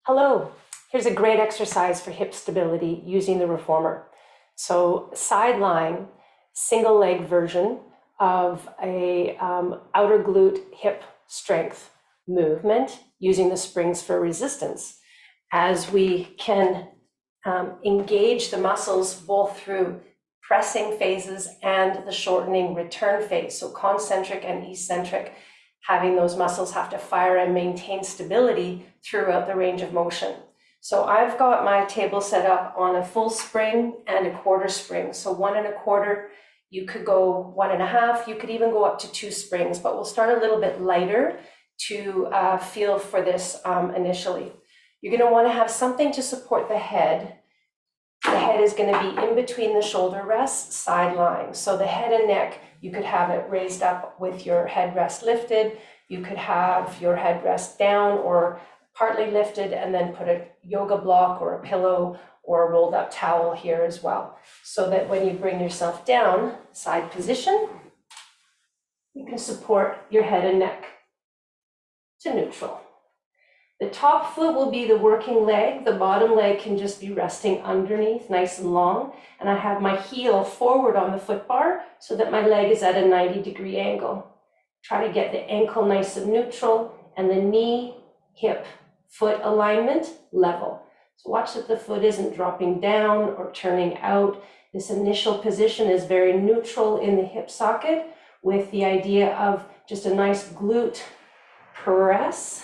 Hello, here's a great exercise for hip stability using the reformer. So side lying, single leg version of a outer glute hip strength movement using the springs for resistance, as we can engage the muscles both through pressing phases and the shortening return phase. So concentric and eccentric, having those muscles have to fire and maintain stability throughout the range of motion. So I've got my table set up on a full spring and a quarter spring. So 1 1/4, you could go 1 1/2, you could even go up to 2 springs, but we'll start a little bit lighter to feel for this initially. You're going to want to have something to support the head. The head is going to be in between the shoulder rests, side lying. So the head and neck, you could have it raised up with your headrest lifted. You could have your headrest down or partly lifted and then put a yoga block or a pillow or a rolled up towel here as well. So that when you bring yourself down, side position, you can support your head and neck to neutral. The top foot will be the working leg. The bottom leg can just be resting underneath, nice and long. And I have my heel forward on the foot bar so that my leg is at a 90-degree angle. Try to get the ankle nice and neutral and the knee, hip, foot alignment level. So watch that the foot isn't dropping down or turning out. This initial position is very neutral in the hip socket with the idea of just a nice glute press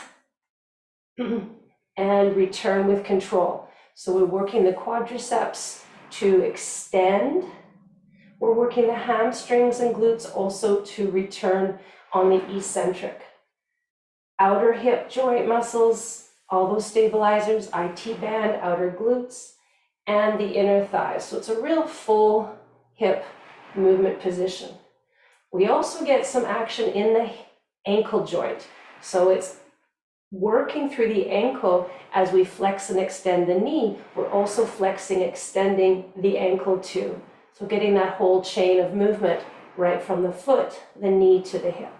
and return with control. So we're working the quadriceps to extend. We're working the hamstrings and glutes also to return on the eccentric. Outer hip joint muscles, all those stabilizers, IT band, outer glutes, and the inner thighs. So it's a real full hip movement position. We also get some action in the ankle joint. So it's working through the ankle as we flex and extend the knee. We're also flexing, extending the ankle too. So getting that whole chain of movement right from the foot, the knee to the hip.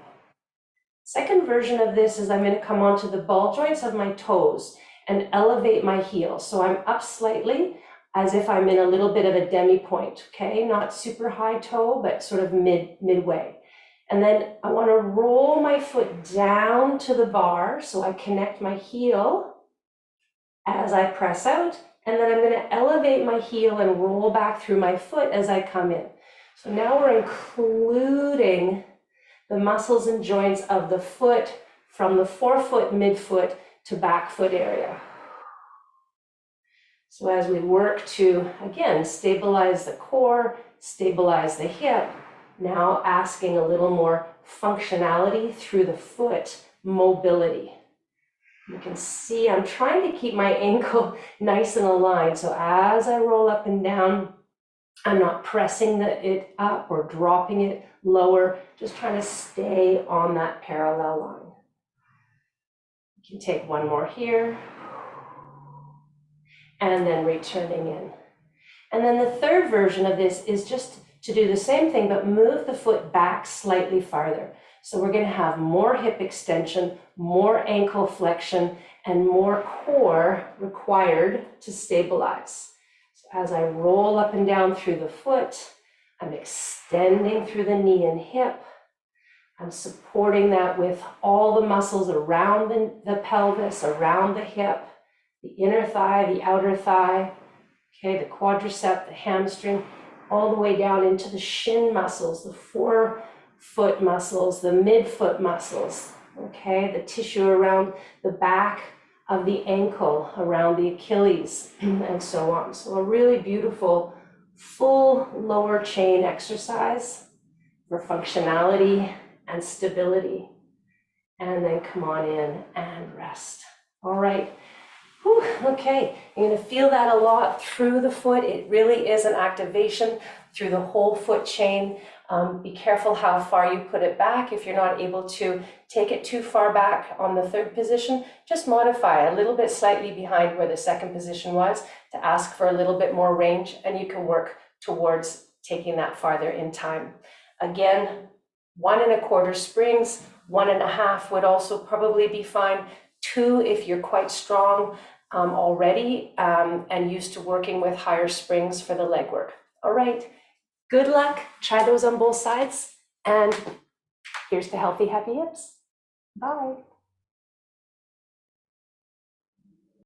Second version of this is I'm going to come onto the ball joints of my toes and elevate my heel. So I'm up slightly as if I'm in a little bit of a demi point, okay? Not super high toe, but sort of midway. And then I want to roll my foot down to the bar so I connect my heel as I press out. And then I'm going to elevate my heel and roll back through my foot as I come in. So now we're including the muscles and joints of the foot from the forefoot, midfoot to back foot area. So as we work to, again, stabilize the core, stabilize the hip, now asking a little more functionality through the foot, mobility. You can see I'm trying to keep my ankle nice and aligned. So as I roll up and down, I'm not pressing it up or dropping it lower, just trying to stay on that parallel line. You can take one more here, and then returning in. And then the third version of this is just to do the same thing, but move the foot back slightly farther. So we're going to have more hip extension, more ankle flexion, and more core required to stabilize. So as I roll up and down through the foot, I'm extending through the knee and hip. I'm supporting that with all the muscles around the pelvis, around the hip, the inner thigh, the outer thigh, okay, the quadricep, the hamstring, all the way down into the shin muscles, the forefoot muscles, the midfoot muscles, okay, the tissue around the back of the ankle, around the Achilles, and so on. So a really beautiful full lower chain exercise for functionality and stability. And then come on in and rest. All right. Whew, okay, you're going to feel that a lot through the foot. It really is an activation through the whole foot chain. Be careful how far you put it back. If you're not able to take it too far back on the third position, just modify a little bit slightly behind where the second position was to ask for a little bit more range, and you can work towards taking that farther in time. Again, 1 1/4 springs, 1 1/2 would also probably be fine. 2 if you're quite strong. already and used to working with higher springs for the leg work. All right, good luck. Try those on both sides. And here's to healthy, happy hips. Bye.